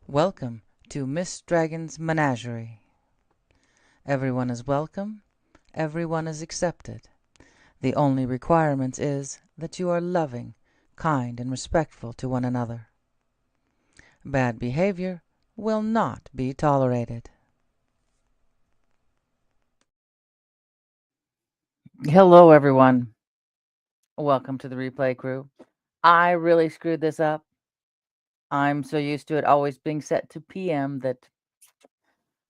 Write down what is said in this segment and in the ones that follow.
Welcome to Miss Dragon's Menagerie. Everyone is welcome, everyone is accepted. The only requirement is that you are loving, kind, and respectful to one another. Bad behavior will not be tolerated. Hello, everyone. Welcome to the replay crew. I really screwed this up. I'm so used to it always being set to PM that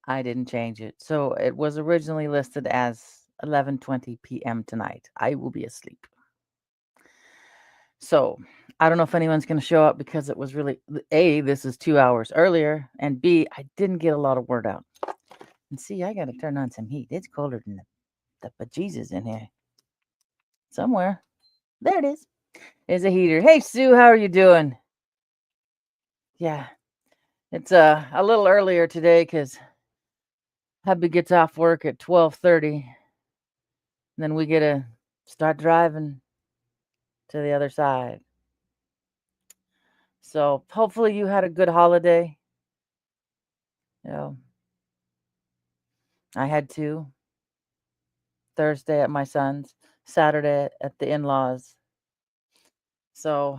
I didn't change it. So it was originally listed as 11:20 p.m. tonight. I will be asleep. So I don't know if anyone's going to show up because it was really A, this is 2 hours earlier, and B, I didn't get a lot of word out. And C, I got to turn on some heat. It's colder than the bejesus in here. Somewhere. There it is. There's a heater. Hey, Sue, how are you doing? Yeah. It's a little earlier today because hubby gets off work at 12:30. And then we get to start driving to the other side. So hopefully you had a good holiday. You know, I had two. Thursday at my son's, Saturday at the in-laws. So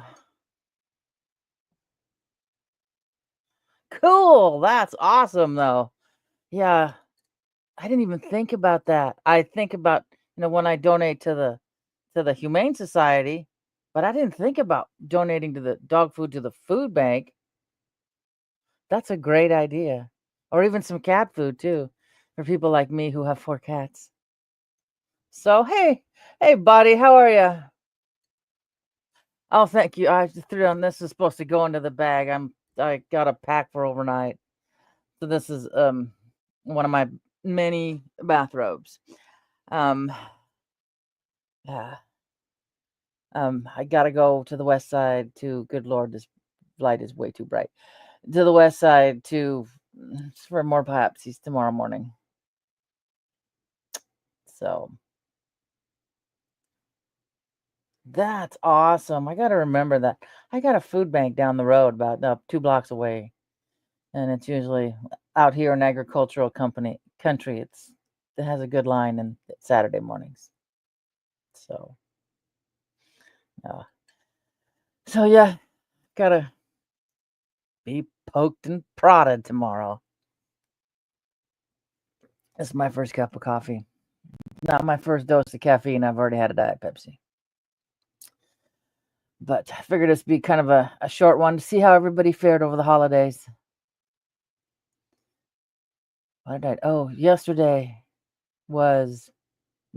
cool. That's awesome though. Yeah. I didn't even think about that. I think about, when I donate to the Humane Society, but I didn't think about donating to the dog food to the food bank. That's a great idea. Or even some cat food too, for people like me who have 4 cats. So hey buddy, how are you? Oh, thank you. I just threw on this is supposed to go into the bag. I got a pack for overnight. So this is one of my many bathrobes. Um yeah. I gotta go to the west side to good lord, this light is way too bright. To the west side to for more biopsies tomorrow morning. So that's awesome. I gotta remember that. I got a food bank down the road about 2 blocks away. And it's usually out here in agricultural country. It has a good line and Saturday mornings. So uh, so yeah, gotta be poked and prodded tomorrow. This is my first cup of coffee. Not my first dose of caffeine. I've already had a Diet Pepsi. But I figured this would be kind of a short one to see how everybody fared over the holidays. Yesterday was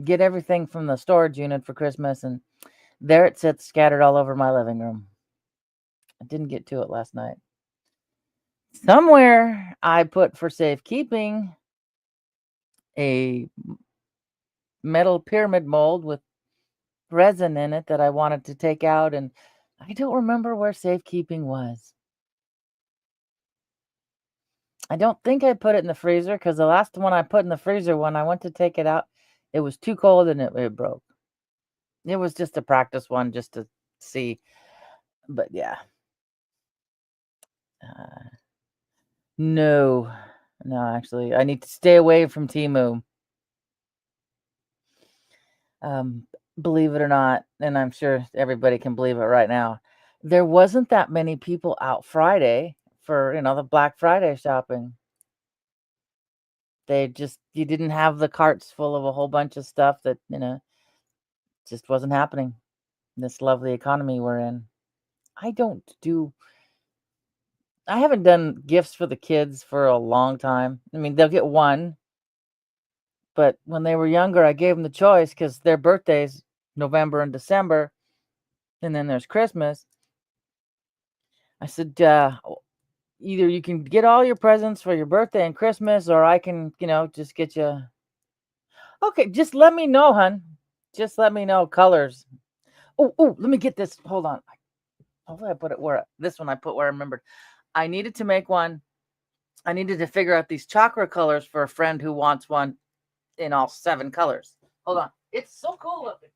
get everything from the storage unit for Christmas, and there it sits scattered all over my living room. I didn't get to it last night. Somewhere I put for safekeeping a metal pyramid mold with resin in it that I wanted to take out, and I don't remember where safekeeping was. I don't think I put it in the freezer because the last one I put in the freezer when I went to take it out, it was too cold and it broke. It was just a practice one just to see. But yeah. Uh, no, no, actually, I need to stay away from Temu. Um, believe it or not, and I'm sure everybody can believe it right now, there wasn't that many people out Friday for, the Black Friday shopping. You didn't have the carts full of a whole bunch of stuff that, just wasn't happening in this lovely economy we're in. I haven't done gifts for the kids for a long time. I mean, they'll get one, but when they were younger, I gave them the choice because their birthdays, November and December, and then there's Christmas. I said, either you can get all your presents for your birthday and Christmas, or I can, just get you. Okay, just let me know, hun. Just let me know colors. Oh, let me get this. Hold on. Hopefully I put it where this one I put where I remembered. I needed to make one. I needed to figure out these chakra colors for a friend who wants one in all 7 colors. Hold on. It's so cool looking.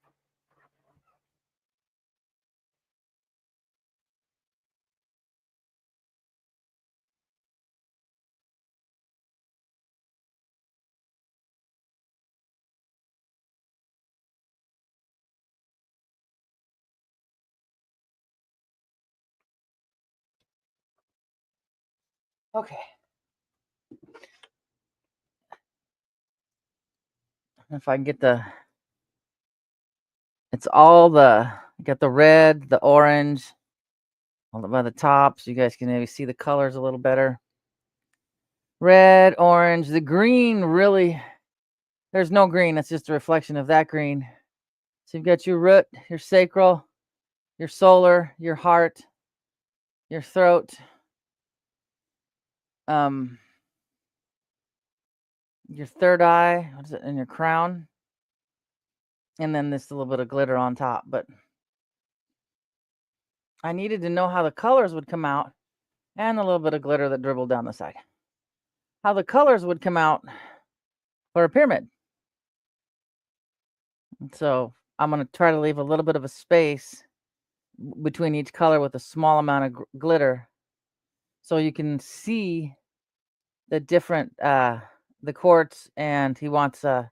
Okay. If I can get it's all got the red, the orange, all by the top, so you guys can maybe see the colors a little better. Red, orange, the green really, there's no green, it's just a reflection of that green. So you've got your root, your sacral, your solar, your heart, your throat, um, your third eye, what is it, and your crown, and then this little bit of glitter on top. But I needed to know how the colors would come out and a little bit of glitter that dribbled down the side. How the colors would come out for a pyramid. So I'm going to try to leave a little bit of a space between each color with a small amount of glitter so you can see the different the quartz, and he wants like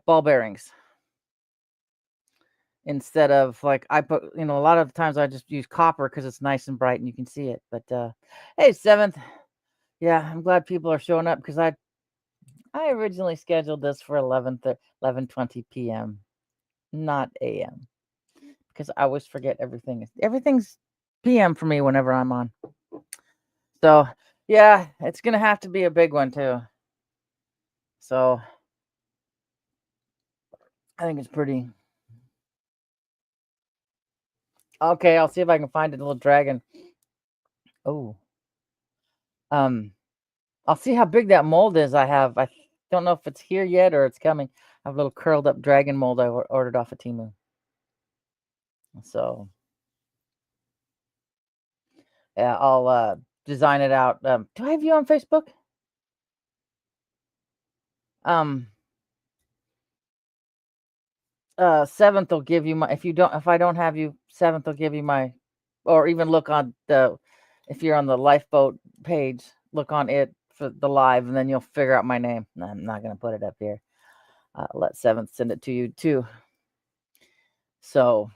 ball bearings instead of like I put, a lot of times I just use copper because it's nice and bright and you can see it. But hey, 7th, yeah, I'm glad people are showing up because I originally scheduled this for 11:20 p.m., not a.m., because I always forget everything's p.m. for me whenever I'm on. So yeah, it's gonna have to be a big one too. So I think it's pretty okay. I'll see if I can find a little dragon. Oh, I'll see how big that mold is. I don't know if it's here yet or it's coming. I have a little curled up dragon mold I ordered off of Temu. So yeah, I'll design it out. Do I have you on Facebook? 7th will give you my, if I don't have you, 7th will give you my, or even look on if you're on the lifeboat page, look on it for the live, and then you'll figure out my name. No, I'm not gonna put it up here. Let 7th send it to you too. So,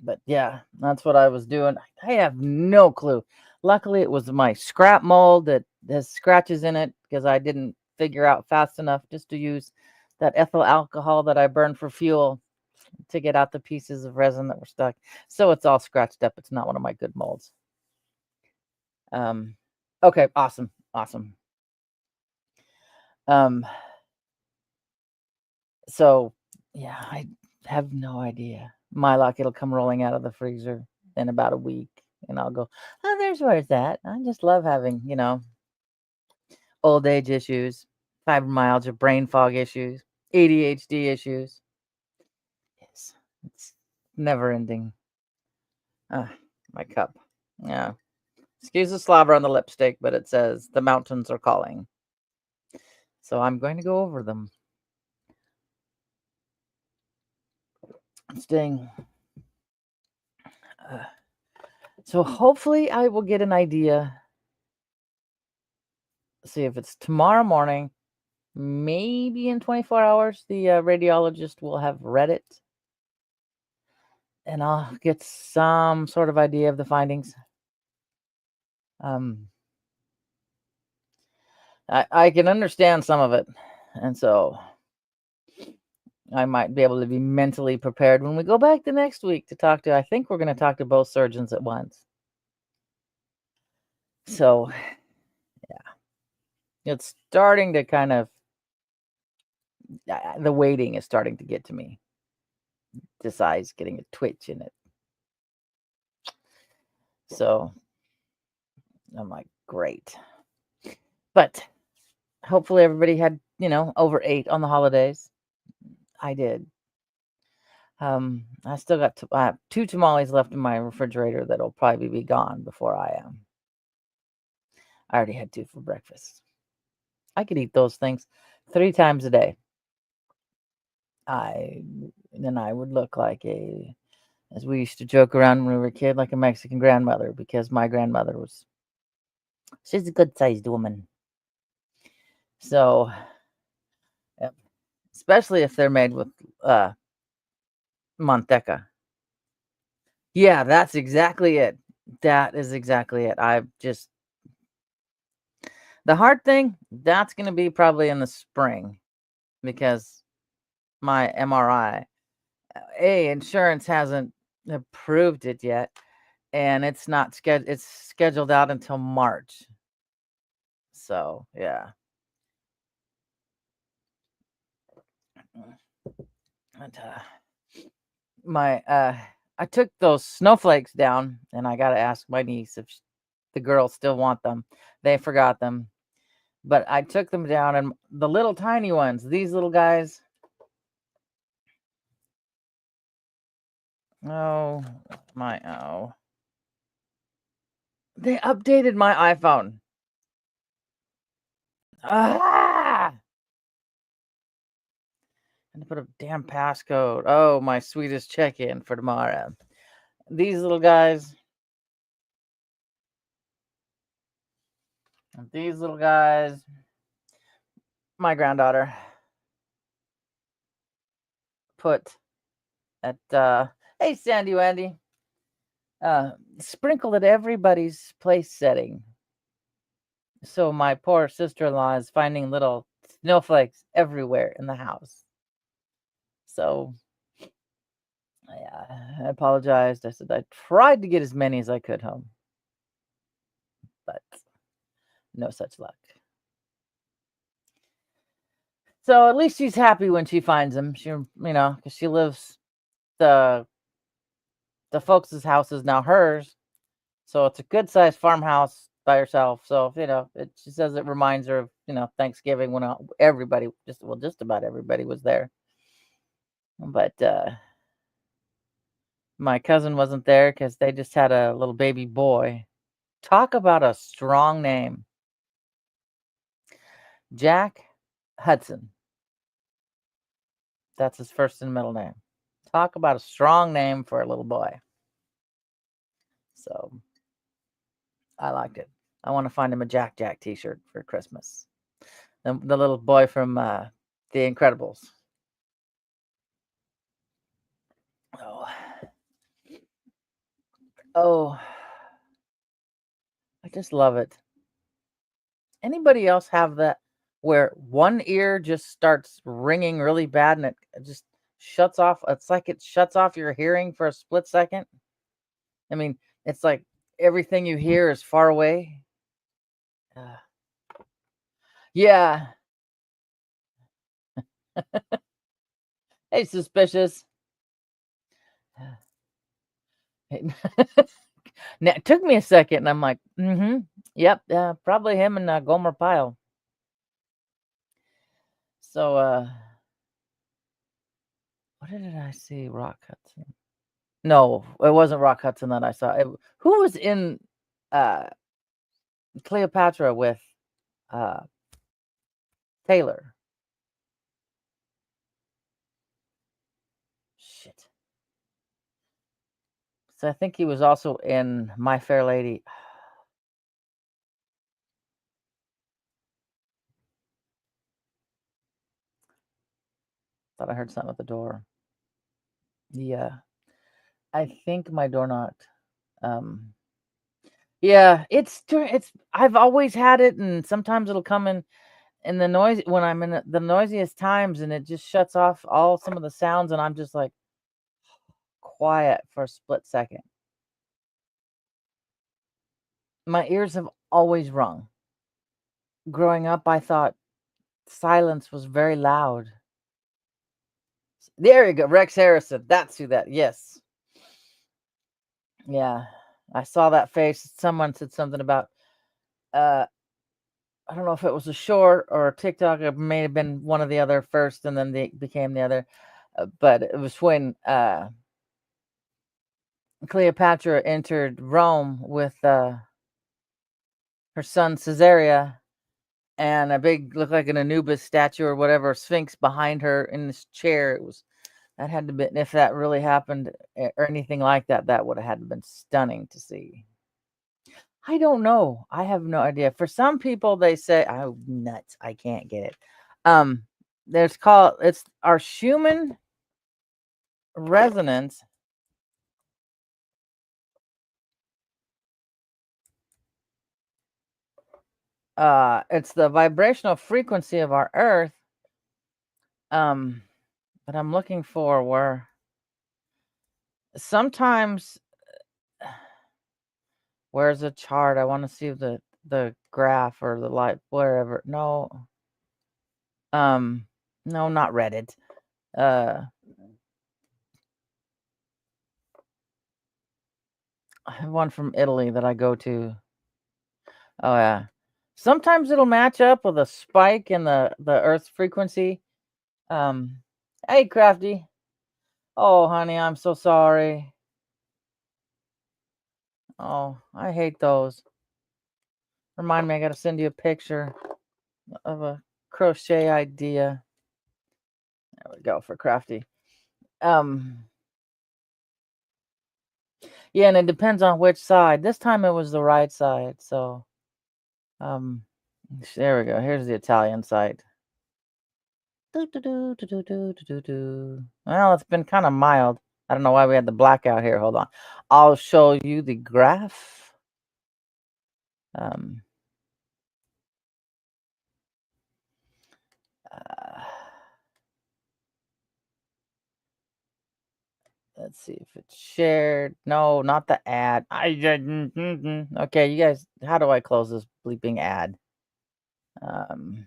but yeah, that's what I was doing. I have no clue. Luckily, it was my scrap mold that has scratches in it because I didn't figure out fast enough just to use that ethyl alcohol that I burned for fuel to get out the pieces of resin that were stuck. So it's all scratched up. It's not one of my good molds. Okay, awesome. Um, so yeah, I have no idea. My luck, it'll come rolling out of the freezer in about a week, and I'll go, oh, there's where it's at. I just love having, old age issues, fibromyalgia, brain fog issues, ADHD issues. It's never ending. My cup. Yeah. Excuse the slobber on the lipstick, but it says the mountains are calling. So I'm going to go over them. Staying. So hopefully I will get an idea. See if it's tomorrow morning, maybe in 24 hours, the radiologist will have read it, and I'll get some sort of idea of the findings. I can understand some of it, and so I might be able to be mentally prepared when we go back the next week to talk to. I think we're going to talk to both surgeons at once. So, yeah, it's starting to kind of, the waiting is starting to get to me. This eye's getting a twitch in it. So, I'm like, great. But hopefully everybody had, over 8 on the holidays. I did. I still got I have 2 tamales left in my refrigerator that'll probably be gone before I am. I already had 2 for breakfast. I could eat those things 3 times a day. Then I would look like as we used to joke around when we were a kid, like a Mexican grandmother, because my grandmother she's a good sized woman. So, yep. Especially if they're made with manteca. Yeah, that's exactly it. That is exactly it. I just the hard thing, that's gonna be probably in the spring because my MRI, insurance hasn't approved it yet, and it's not it's scheduled out until March. So, yeah. And, my, I took those snowflakes down, and I gotta ask my niece if the girls still want them. They forgot them, but I took them down, and the little tiny ones, these little guys. Oh, oh. They updated my iPhone. Ah! And to put a damn passcode. Oh, my sweetest check-in for tomorrow. These little guys. These little guys. My granddaughter put at hey Sandy Wandy. Sprinkled at everybody's place setting. So my poor sister-in-law is finding little snowflakes everywhere in the house. So I apologized. I said I tried to get as many as I could home, but no such luck. So at least she's happy when she finds them. She, because she lives the folks' house is now hers, so it's a good sized farmhouse by herself. So she says it reminds her of Thanksgiving when everybody just about everybody was there. But my cousin wasn't there because they just had a little baby boy. Talk about a strong name, Jack Hudson. That's his first and middle name. Talk about a strong name for a little boy. So I liked it. I want to find him a Jack Jack T-shirt for Christmas. The little boy from The Incredibles. Oh, oh, I just love it. Anybody else have that where one ear just starts ringing really bad and it just shuts off? It's like it shuts off your hearing for a split second. I mean, it's like everything you hear is far away. Uh, yeah. Hey, suspicious. Now, it took me a second, and I'm like, yep, probably him and Gomer Pyle. So, what did I see? Rock Hudson. No, it wasn't Rock Hudson that I saw. Who was in uh, Cleopatra with uh, Taylor? Shit. So I think he was also in My Fair Lady. Thought I heard something at the door. Yeah, I think my door knocked. Yeah, it's. I've always had it, and sometimes it'll come in the noise when I'm in the noisiest times, and it just shuts off all some of the sounds, and I'm just like quiet for a split second. My ears have always rung. Growing up, I thought silence was very loud. There you go, Rex Harrison. That's who that. Yes, yeah. I saw that face. Someone said something about. Uh, I don't know if it was a short or a TikTok. It may have been one of the other first, and then they became the other. But it was when Cleopatra entered Rome with her son Caesarea and a big looked like an Anubis statue or whatever Sphinx behind her in this chair. It was that had to be if that really happened or anything like that, that would have had to been stunning to see. I don't know. I have no idea. For some people, they say, "Oh, nuts! I can't get it." Um, it's our Schumann resonance It's the vibrational frequency of our Earth. But I'm looking for where sometimes where's the chart? I want to see the graph or the light wherever. No. No, not Reddit. Uh, I have one from Italy that I go to. Oh yeah. Sometimes it'll match up with a spike in the Earth's frequency. Um, hey, Crafty. Oh, honey, I'm so sorry. Oh, I hate those. Remind me, I gotta send you a picture of a crochet idea. There we go for Crafty. Um, yeah, and it depends on which side. This time it was the right side, so um, there we go. Here's the Italian side. Well, it's been kind of mild. I don't know why we had the blackout here. Hold on. I'll show you the graph. Um, uh, let's see if it's shared. No, not the ad. I didn't. Okay, you guys, how do I close this bleeping ad? Um,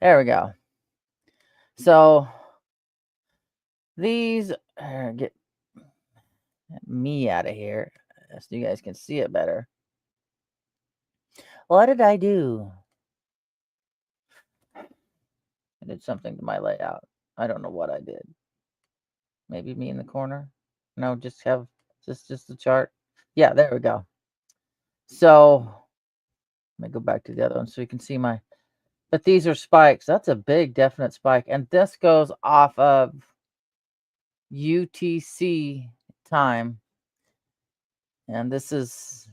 there we go. So these get me out of here so you guys can see it better. What did I do? I did something to my layout. I don't know what I did. Maybe me in the corner. No, just have just the chart. Yeah, there we go. So let me go back to the other one so you can see my. But these are spikes. That's a big, definite spike, and this goes off of UTC time, and this is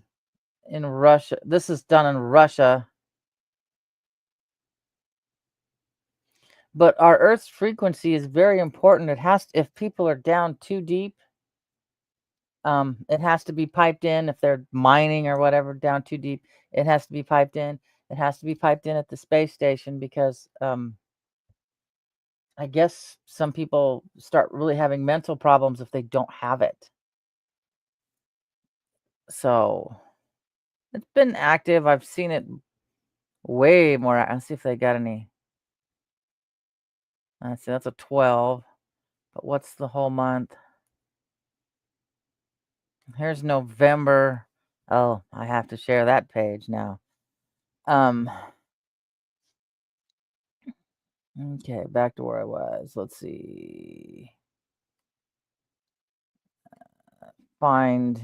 in Russia. This is done in Russia. But our Earth's frequency is very important. It has if people are down too deep, it has to be piped in. If they're mining or whatever down too deep, it has to be piped in. It has to be piped in at the space station because I guess some people start really having mental problems if they don't have it. So it's been active. I've seen it way more. Let's see if they got any. Let's see, that's a 12. But what's the whole month? Here's November. Oh, I have to share that page now. Okay, back to where I was. Let's see. Find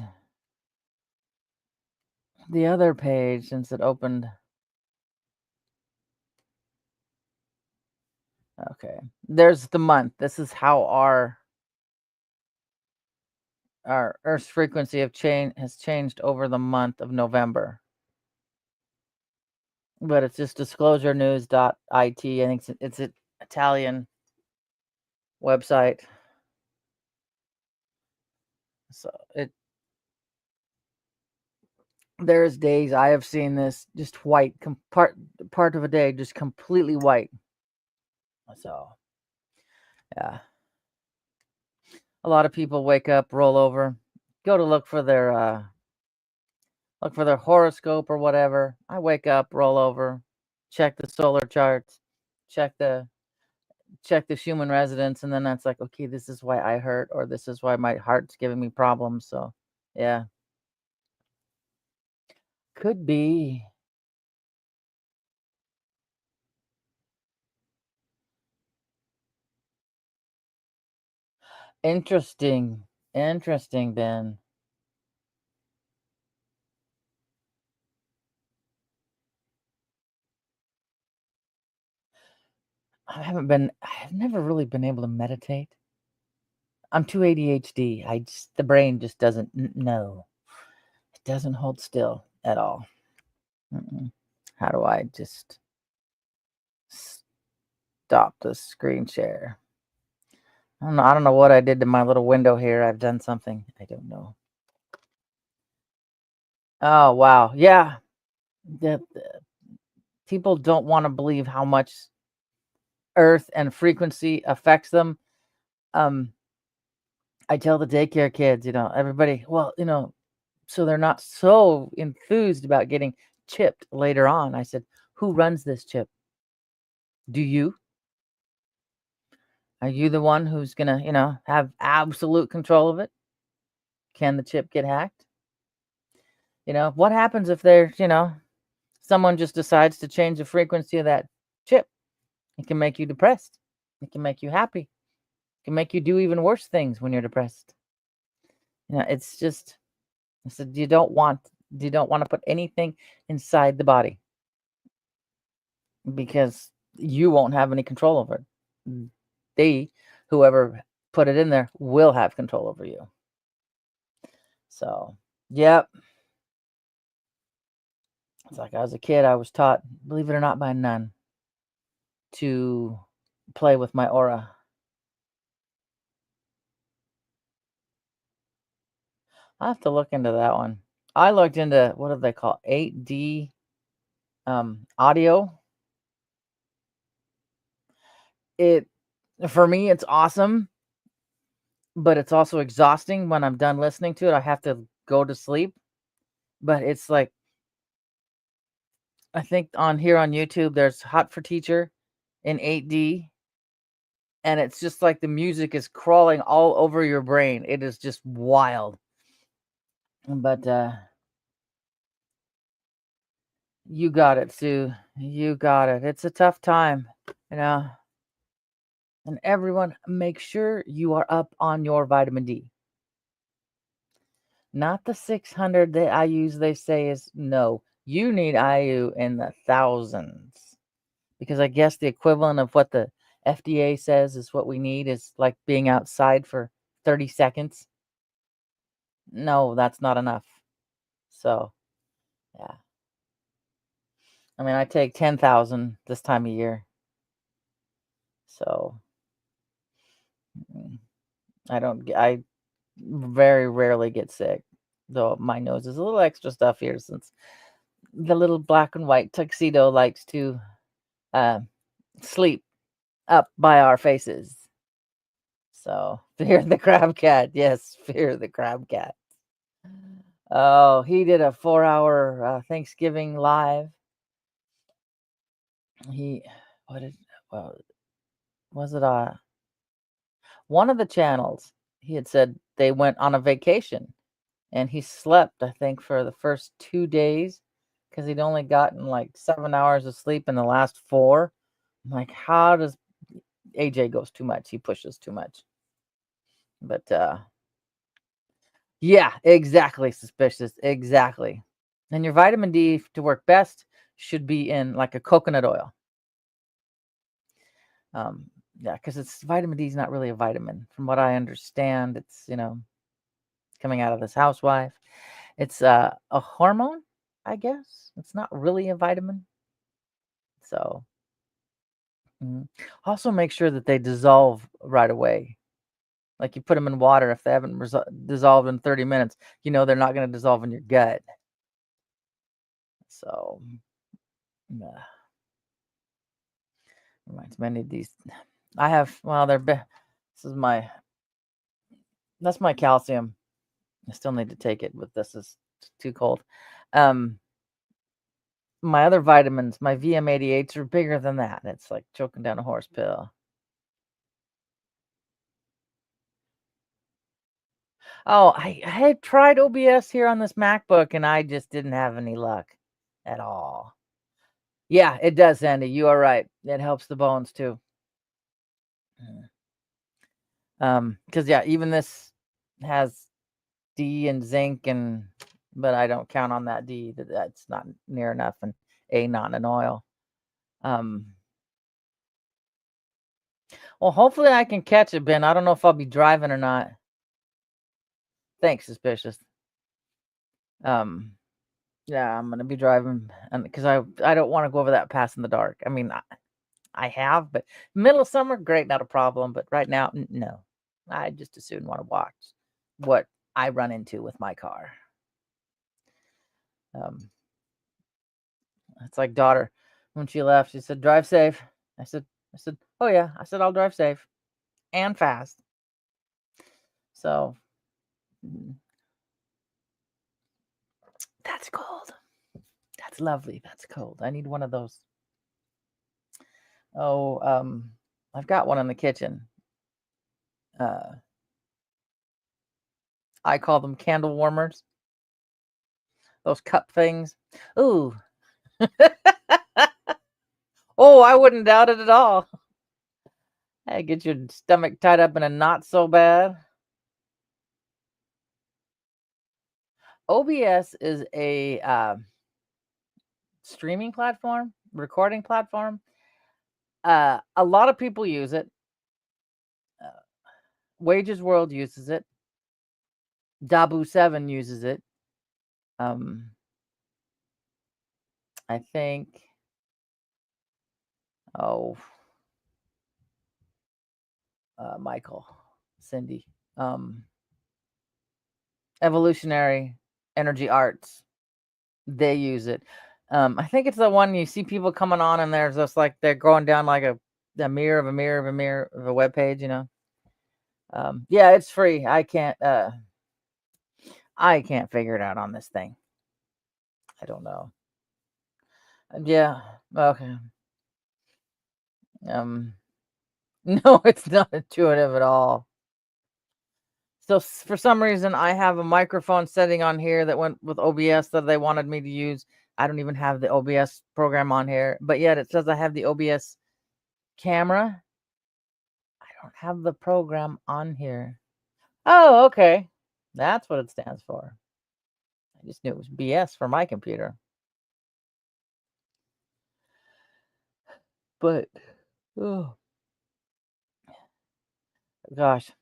the other page since it opened. Okay, there's the month. This is how our Earth's frequency has changed over the month of November. But it's just disclosurenews.it. I think it's an Italian website. So there's days I have seen this just white, part of a day just completely white. So yeah, a lot of people wake up, roll over, go to look for their horoscope or whatever. I wake up, roll over, check the solar charts, check the human residence, and then that's like, okay, this is why I hurt, or this is why my heart's giving me problems. So yeah, could be interesting. Interesting, Ben. I've never really been able to meditate. I'm too ADHD. The brain just doesn't know. It doesn't hold still at all. Mm-mm. How do I just stop the screen share? I don't know what I did to my little window here. I've done something. I don't know. Oh, wow. Yeah. that people don't want to believe how much earth and frequency affects them. Um, I tell the daycare kids, everybody, well, so they're not so enthused about getting chipped later on. I said, who runs this chip? Do you? Are you the one who's gonna, have absolute control of it? Can the chip get hacked? What happens if there's, someone just decides to change the frequency of that chip? It can make you depressed. It can make you happy. It can make you do even worse things when you're depressed. It's just, I said, you don't want to put anything inside the body because you won't have any control over it. They, whoever put it in there, will have control over you. So, yep. It's like as a kid, I was taught, believe it or not, by a nun to play with my aura. I have to look into that one. I looked into what do they call 8D audio. It for me, it's awesome, but it's also exhausting when I'm done listening to it. I have to go to sleep. But it's like I think on here on YouTube, there's Hot for Teacher in 8D, and it's just like the music is crawling all over your brain. It is just wild. But you got it, Sue. You got it. It's a tough time, you know. And everyone, make sure you are up on your vitamin D. Not the 600 that I use, they say is no. You need IU in the thousands. Because I guess the equivalent of what the FDA says is what we need is like being outside for 30 seconds. No, that's not enough. So, yeah. I mean, I take 10,000 this time of year. So, I very rarely get sick, though my nose is a little extra stuff here since the little black and white tuxedo likes to uh, sleep up by our faces. So, fear the crab cat. Yes, fear the crab cat. Oh, he did a 4-hour Thanksgiving live. He, what did, well, was it one of the channels? He had said they went on a vacation and he slept, I think, for the first 2 days because he'd only gotten like 7 hours of sleep in the last four. I'm like, how does AJ goes too much? He pushes too much. But yeah, exactly. Suspicious. Exactly. And your vitamin D to work best should be in like a coconut oil. Yeah, because it's vitamin D is not really a vitamin. From what I understand, it's coming out of this housewife. It's a hormone, I guess. It's not really a vitamin. So also make sure that they dissolve right away. Like you put them in water, if they haven't dissolved in 30 minutes, they're not going to dissolve in your gut. So, reminds me, I need these. I have, well, this is that's my calcium. I still need to take it, but this is too cold. Um, my other vitamins, my VM88s are bigger than that. It's like choking down a horse pill. Oh, I had tried OBS here on this MacBook and I just didn't have any luck at all. Yeah, it does, Andy. You are right. It helps the bones too. Because yeah, even this has D and zinc but I don't count on that D. That's not near enough, and A not an oil. Well, hopefully I can catch it, Ben. I don't know if I'll be driving or not. Thanks, suspicious. Yeah, I'm gonna be driving, and because I don't want to go over that pass in the dark. I mean, I have, but middle of summer, great, not a problem. But right now, no. I just as soon want to watch what I run into with my car. It's like daughter. When she left, she said, "Drive safe." I said, "Oh yeah." I said, "I'll drive safe and fast." So mm, that's cold. That's lovely. That's cold. I need one of those. Oh, I've got one in the kitchen. Uh, I call them candle warmers. Those cup things. Ooh. Oh, I wouldn't doubt it at all. Hey, get your stomach tied up in a knot so bad. OBS is a streaming platform, recording platform. A lot of people use it. Uh, Wages World uses it. Dabu7 uses it. Um, I think. Oh, Michael, Cindy. Um, Evolutionary Energy Arts. They use it. I think it's the one you see people coming on, and there's just like they're going down like a mirror of a mirror of a mirror of a web page. Yeah, it's free. I can't figure it out on this thing. I don't know. Yeah. Okay. Um. No, it's not intuitive at all. So for some reason, I have a microphone setting on here that went with OBS that they wanted me to use. I don't even have the OBS program on here, but yet it says I have the OBS camera. I don't have the program on here. Oh, okay. That's what it stands for. I just knew it was BS for my computer. But, oh gosh,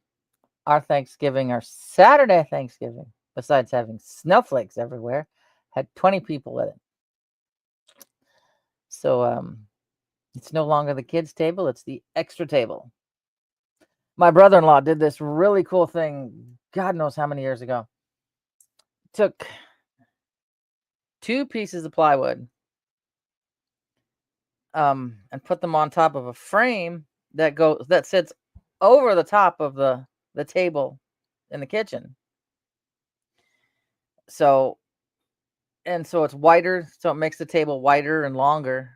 our Saturday Thanksgiving, besides having snowflakes everywhere, had 20 people at it. So, it's no longer the kids' table, it's the extra table. My brother-in-law did this really cool thing, God knows how many years ago. Took 2 pieces of plywood, and put them on top of a frame that sits over the top of the table in the kitchen. So so it's wider, so it makes the table wider and longer.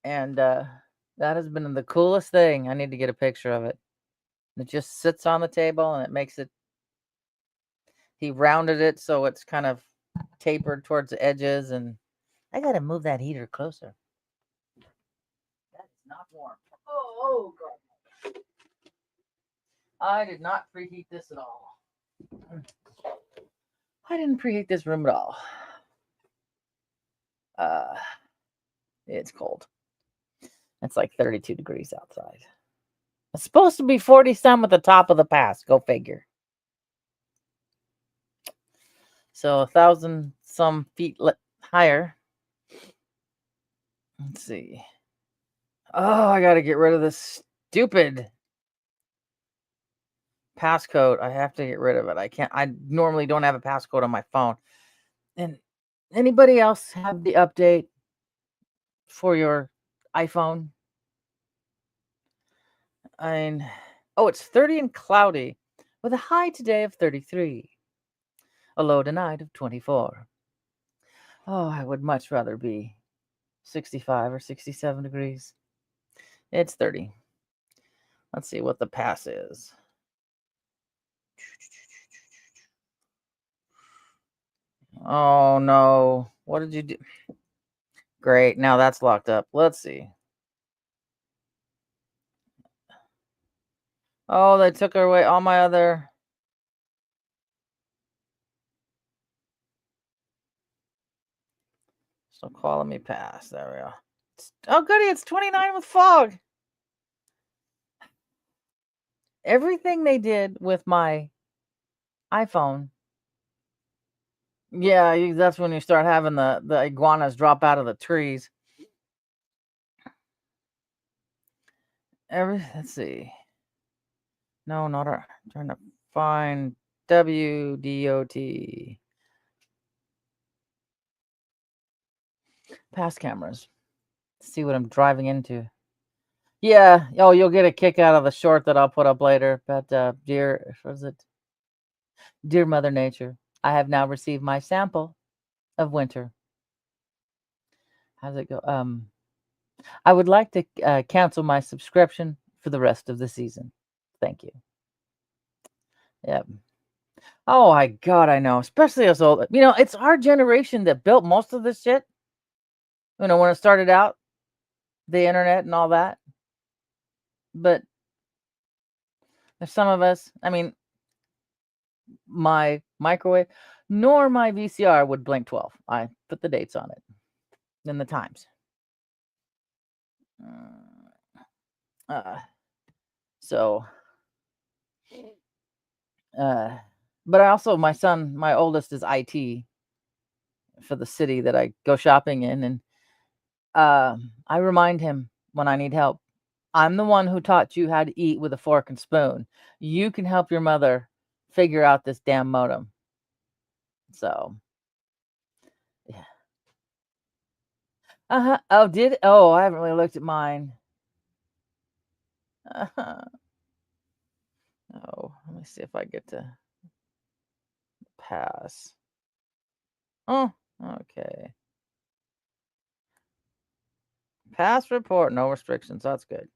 And that has been the coolest thing. I need to get a picture of it. It just sits on the table and it makes it. He rounded it so it's kind of tapered towards the edges, and I gotta move that heater closer. That's not warm. Oh god. I did not preheat this at all. I didn't preheat this room at all. Uh, it's cold. It's like 32 degrees outside. It's supposed to be 40 some at the top of the pass. Go figure. So 1,000 some feet higher. Let's see. Oh, I gotta get rid of this stupid passcode. I have to get rid of it. I can't. I normally don't have a passcode on my phone. And anybody else have the update for your iPhone? It's 30 and cloudy with a high today of 33, a low tonight of 24. Oh, I would much rather be 65 or 67 degrees. It's 30. Let's see what the pass is. Oh no. What did you do? Great. Now that's locked up. Let's see. Oh, they took away all my other. So calling me pass. There we go. Oh, goody. It's 29 with fog. Everything they did with my iPhone. Yeah, that's when you start having the iguanas drop out of the trees. Let's see. No, not our. Trying to find WDOT. Past cameras. See what I'm driving into. Yeah. Oh, you'll get a kick out of the short that I'll put up later. But dear, what is it? Dear Mother Nature, I have now received my sample of winter. How's it go? I would like to cancel my subscription for the rest of the season. Thank you. Yep. Oh my God, I know. Especially us old. It's our generation that built most of this shit. When it started out, the internet and all that. But there's some of us. My microwave, nor my VCR would blink 12. I put the dates on it and the times. So, but I also, my son, my oldest is IT for the city that I go shopping in. And I remind him when I need help, I'm the one who taught you how to eat with a fork and spoon. You can help your mother figure out this damn modem. So, yeah. Oh, I haven't really looked at mine. Oh, let me see if I get to pass. Oh, okay. Pass report, no restrictions. That's good.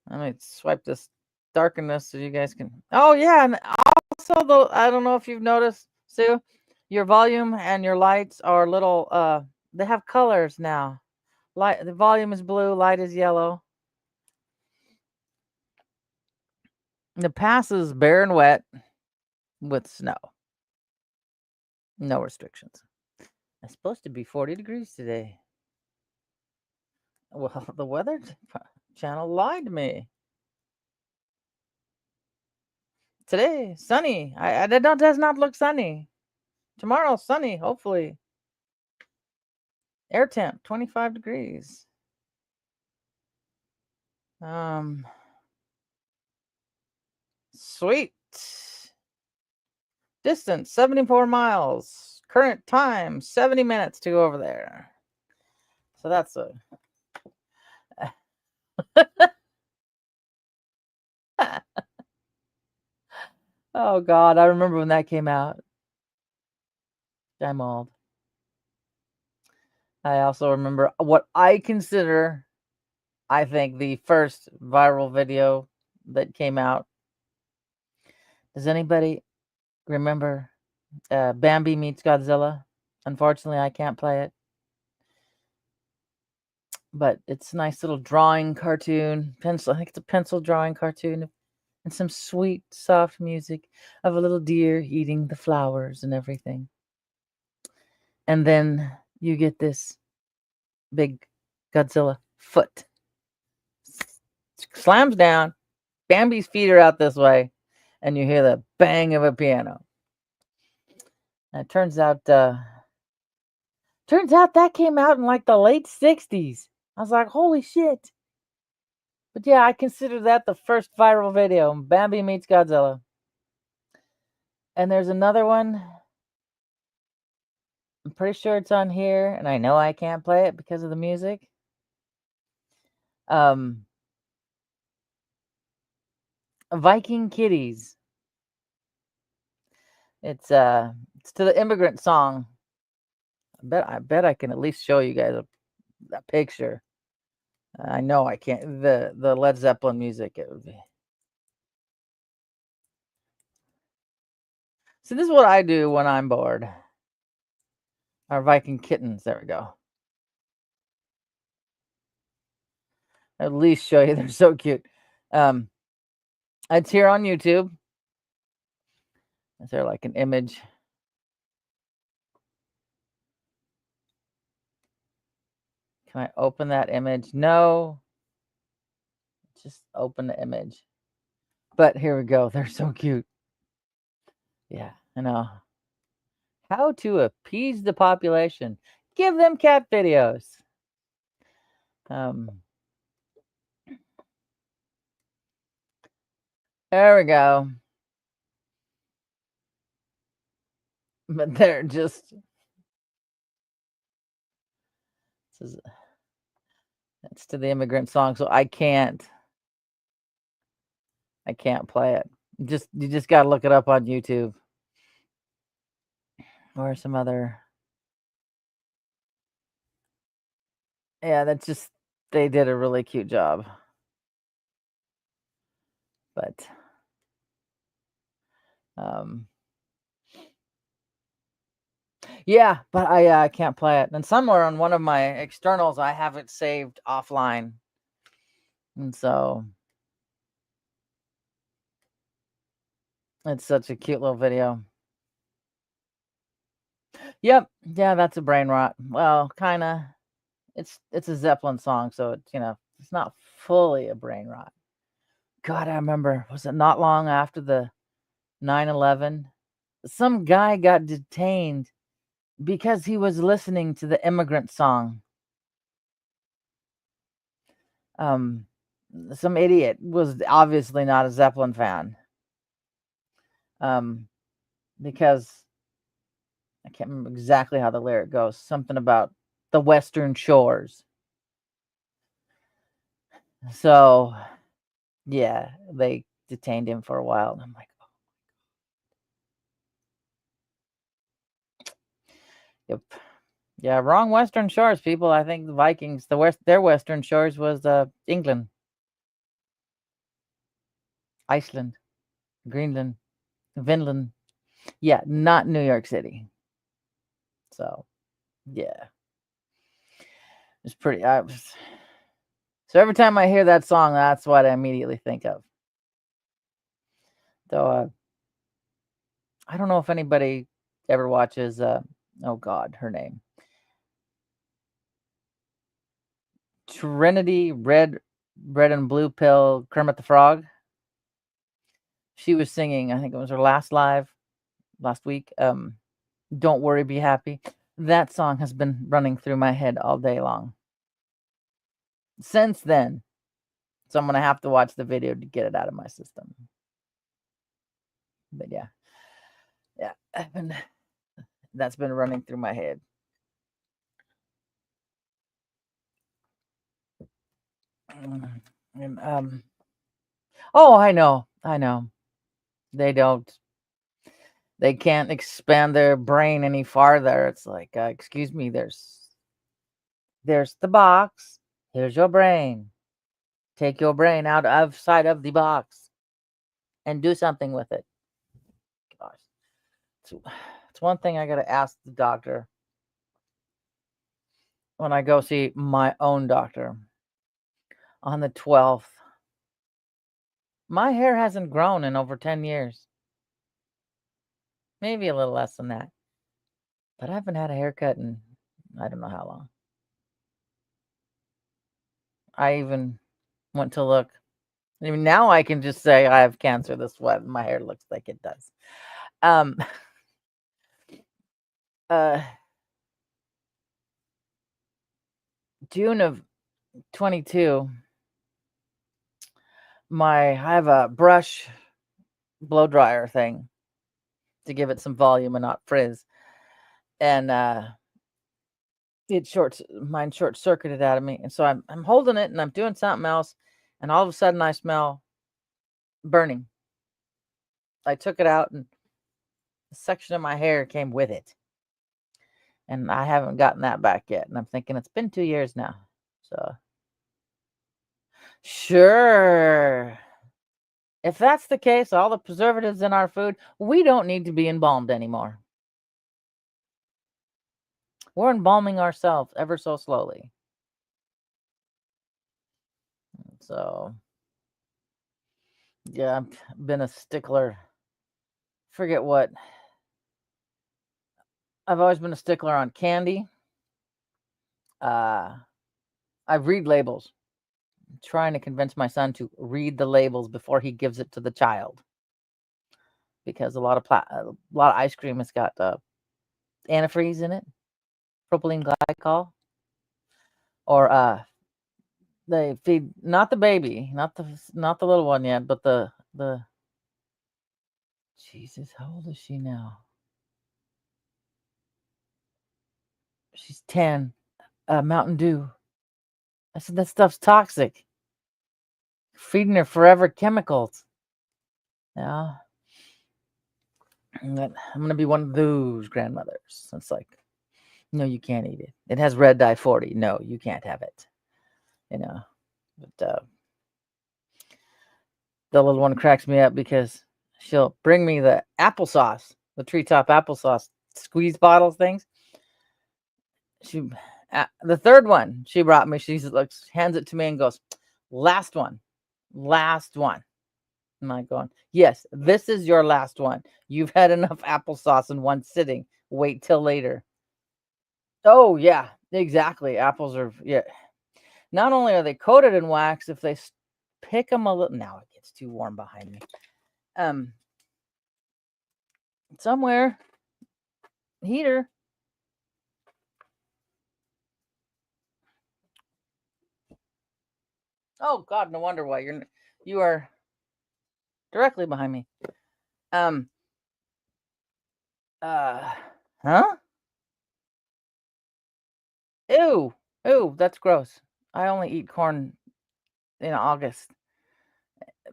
Let me swipe this darkness so you guys can. Oh yeah, and also though, I don't know if you've noticed, Sue, your volume and your lights are little. They have colors now. Light, the volume is blue, light is yellow. The pass is bare and wet with snow. No restrictions. It's supposed to be 40 degrees today. Well, the weather channel lied to me. Today, sunny. That does not look sunny. Tomorrow, sunny, hopefully. Air temp, 25 degrees. Sweet. Distance, 74 miles. Current time, 70 minutes to go over there. So that's a... Oh, God. I remember when that came out. I'm old. I also remember what I consider, I think, the first viral video that came out. Does anybody remember Bambi Meets Godzilla? Unfortunately, I can't play it. But it's a nice little drawing cartoon. Pencil. I think it's a pencil drawing cartoon. And some sweet, soft music of a little deer eating the flowers and everything. And then you get this big Godzilla foot. Slams down. Bambi's feet are out this way. And you hear the bang of a piano. And it turns out that came out in like the late 60s. I was like, holy shit. But yeah, I consider that the first viral video. Bambi Meets Godzilla. And there's another one. I'm pretty sure it's on here, and I know I can't play it because of the music. Viking Kitties. It's to the Immigrant Song. I bet I can at least show you guys a picture. I know I can't. The Led Zeppelin music. It would be. So this is what I do when I'm bored. Our Viking kittens. There we go. At least show you they're so cute. It's here on YouTube. Is there like an image? Can I open that image? No. Just open the image. But here we go. They're so cute. Yeah, I know. How to appease the population. Give them cat videos. There we go. But they're just This is it's to the Immigrant Song, so I can't play it. You just gotta look it up on YouTube or some other. Yeah, that's just they did a really cute job. But um yeah, but I can't play it. And somewhere on one of my externals I have it saved offline. And so it's such a cute little video. Yep. Yeah, that's a brain rot. Well, kind of. It's a Zeppelin song, so it's not fully a brain rot. God, I remember, was it not long after the 9/11? Some guy got detained because he was listening to the Immigrant Song. Um, some idiot was obviously not a Zeppelin fan. Um, because I can't remember exactly how the lyric goes. Something about the Western Shores. So, yeah, they detained him for a while, and I'm like, yep. Yeah, wrong Western Shores, people. I think the Vikings, their Western Shores was England, Iceland, Greenland, Vinland. Yeah, not New York City. So, yeah, it's pretty. So every time I hear that song, that's what I immediately think of. Though I don't know if anybody ever watches. Oh God, her name, Trinity Red and Blue Pill, Kermit the Frog. She was singing. I think it was her last live last week. Don't worry, be happy. That song has been running through my head all day long since then. So I'm gonna have to watch the video to get it out of my system. But yeah, that's been running through my head. And, oh, I know. They don't. They can't expand their brain any farther. It's like, excuse me. There's the box. Here's your brain. Take your brain outside of the box and do something with it. Gosh, it's one thing I gotta ask the doctor when I go see my own doctor on the 12th. My hair hasn't grown in over 10 years. Maybe a little less than that. But I haven't had a haircut in I don't know how long. I even went to look. I mean, now I can just say I have cancer. This what my hair looks like it does. Um, uh, June of 22. I have a brush blow dryer thing to give it some volume and not frizz, and mine short circuited out of me, and so I'm holding it and I'm doing something else, and all of a sudden I smell burning. I took it out and a section of my hair came with it. And I haven't gotten that back yet. And I'm thinking it's been 2 years now. So sure. If that's the case, all the preservatives in our food, we don't need to be embalmed anymore. We're embalming ourselves ever so slowly. So yeah, I've been a stickler. Forget what. I've always been a stickler on candy. I read labels. I'm trying to convince my son to read the labels before he gives it to the child. Because a lot of ice cream has got antifreeze in it, propylene glycol, or they feed not the baby, not the little one yet, but the Jesus, how old is she now? She's 10. Mountain Dew. I said, "That stuff's toxic. Feeding her forever chemicals." Yeah. And I'm gonna be one of those grandmothers. It's like, "No, you can't eat it. It has red dye 40. No, you can't have it." You know? But, the little one cracks me up because she'll bring me the applesauce, the treetop applesauce squeeze bottle things. She the third one she brought me, she looks, hands it to me and goes, "Last one. Last one." Am I going, "Yes, this is your last one. You've had enough applesauce in one sitting. Wait till later." Oh, yeah, exactly. Apples are, yeah. Not only are they coated in wax, if they pick them a little, now it gets too warm behind me. Um, somewhere, heater. Oh God, no wonder why you are directly behind me. Um, uh, huh? Ew, ew, that's gross. I only eat corn in August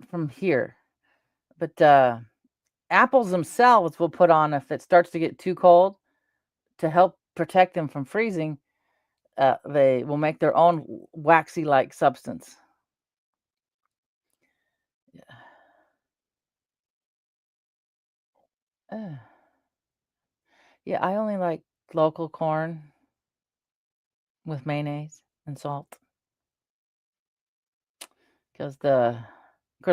from here, but apples themselves will put on if it starts to get too cold to help protect them from freezing. They will make their own waxy-like substance. Uh, yeah, I only like local corn with mayonnaise and salt because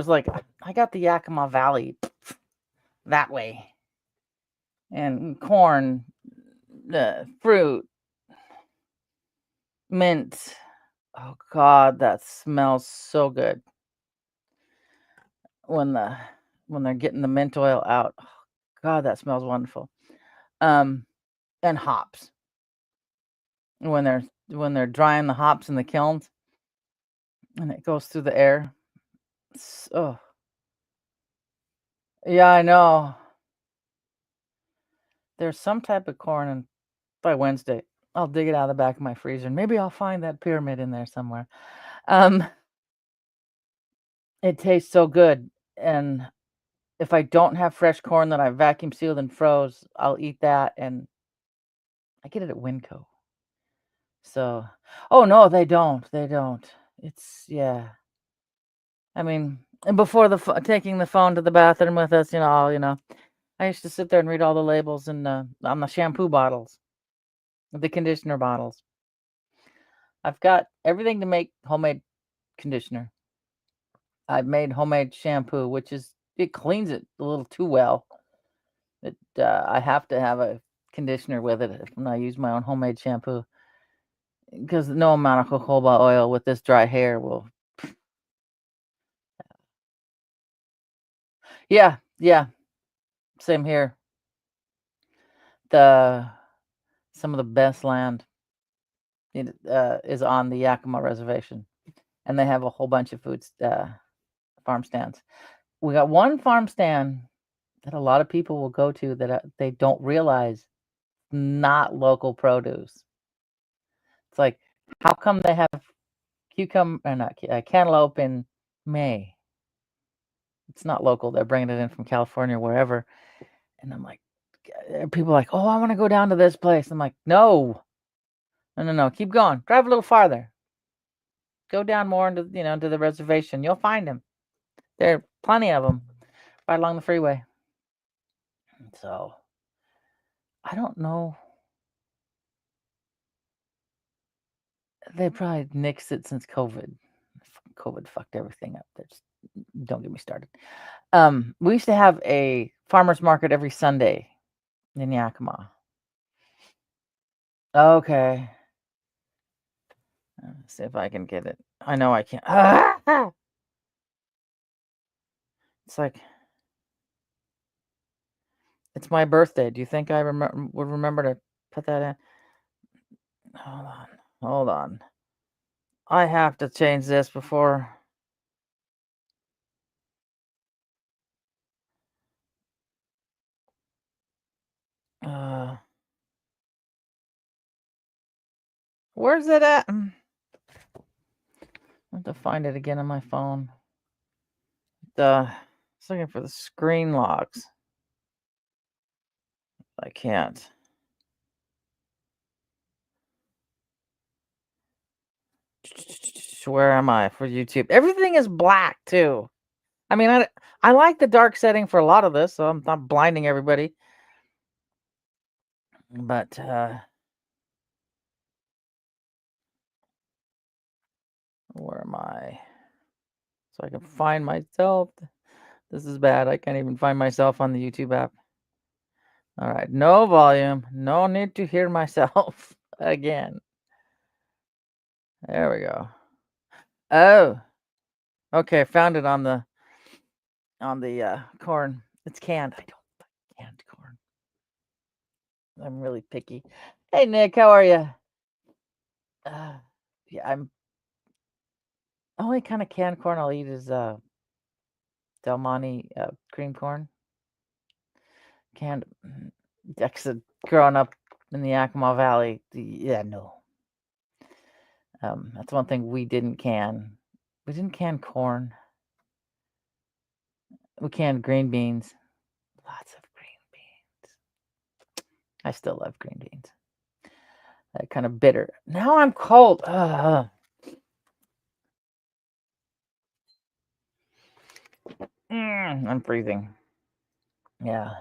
like I got the Yakima Valley that way, and corn, fruit, mint. Oh God, that smells so good when the when they're getting the mint oil out. Oh, God, that smells wonderful. Um, and hops when they're drying the hops in the kilns and it goes through the air. Oh, yeah, I know. There's some type of corn, and by Wednesday, I'll dig it out of the back of my freezer, and maybe I'll find that pyramid in there somewhere. Um, it tastes so good, and if I don't have fresh corn that I vacuum sealed and froze, I'll eat that, and I get it at Winco. So, oh no, they don't. They don't. It's, yeah. I mean, and before taking the phone to the bathroom with us, I used to sit there and read all the labels and on the shampoo bottles, the conditioner bottles. I've got everything to make homemade conditioner. I've made homemade shampoo, which is, it cleans it a little too well. I have to have a conditioner with it when I use my own homemade shampoo because no amount of jojoba oil with this dry hair will. Yeah, yeah, same here. The Some of the best land is on the Yakima Reservation, and they have a whole bunch of farm stands. We got one farm stand that a lot of people will go to that they don't realize not local produce. It's like, how come they have cucumber or not cantaloupe in May? It's not local. They're bringing it in from California or wherever. And I'm like, people are like, "Oh, I want to go down to this place." I'm like, "No, no, no, no. Keep going. Drive a little farther. Go down more into to the reservation. You'll find them. There are plenty of them right along the freeway." So I don't know. They probably nixed it since COVID. COVID fucked everything up. Don't get me started. We used to have a farmer's market every Sunday in Yakima. Okay. Let's see if I can get it. I know I can't. It's like, it's my birthday. Do you think I would remember to put that in? Hold on. Hold on. I have to change this before. Uh, Where's it at? I have to find it again on my phone. I was looking for the screen locks. I can't. Where am I for YouTube? Everything is black too. I mean, I like the dark setting for a lot of this, so I'm not blinding everybody. But where am I? So I can find myself. This is bad. I can't even find myself on the YouTube app. All right, no volume. No need to hear myself again. There we go. Oh, okay. Found it on the corn. It's canned. I don't like canned corn. I'm really picky. Hey Nick, how are you? Yeah, I'm only kind of canned corn I'll eat is Del Monte cream corn. Canned. Growing up in the Yakima Valley, yeah, no. That's one thing we didn't can. We didn't can corn. We canned green beans. Lots of green beans. I still love green beans. Kind of bitter. Now I'm cold. I'm freezing. Yeah.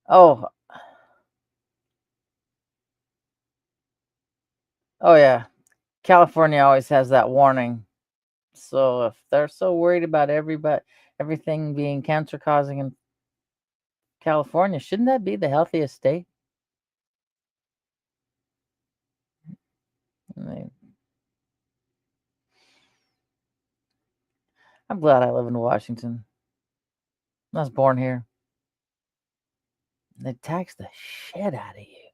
Oh. Oh yeah. California always has that warning. So if they're so worried about everything being cancer causing in California, shouldn't that be the healthiest state? I mean, I'm glad I live in Washington. I was born here. They tax the shit out of you.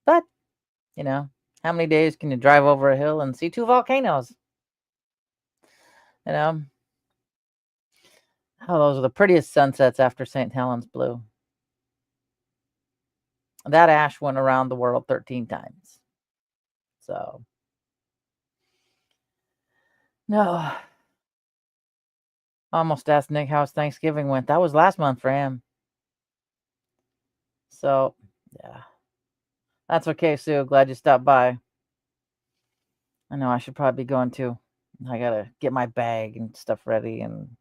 But, how many days can you drive over a hill and see two volcanoes? Oh, those are the prettiest sunsets after St. Helens Blue. That ash went around the world 13 times. So, no. Almost asked Nick how his Thanksgiving went. That was last month for him. So, yeah. That's okay, Sue. Glad you stopped by. I know I should probably be going too. I gotta get my bag and stuff ready and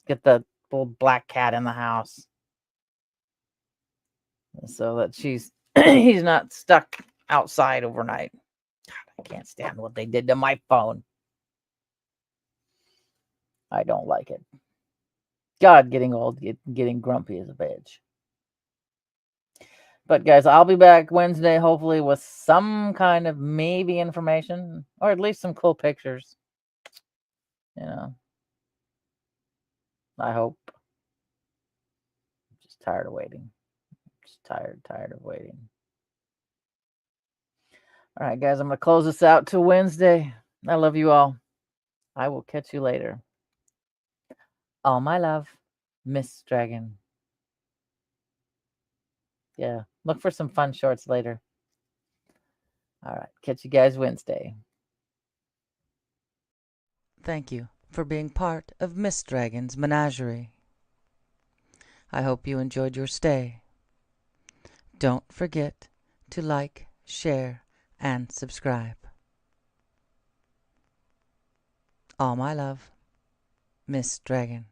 get the old black cat in the house so that he's not stuck outside overnight. God, I can't stand what they did to my phone. I don't like it. God, getting old, getting grumpy is a bitch. But guys, I'll be back Wednesday, hopefully with some kind of maybe information or at least some cool pictures. I hope. I'm just tired of waiting. Just tired of waiting. All right, guys, I'm going to close this out till Wednesday. I love you all. I will catch you later. All my love, Miss Dragon. Yeah, look for some fun shorts later. All right, catch you guys Wednesday. Thank you for being part of Miss Dragon's menagerie. I hope you enjoyed your stay. Don't forget to like, share, and subscribe. All my love, Miss Dragon.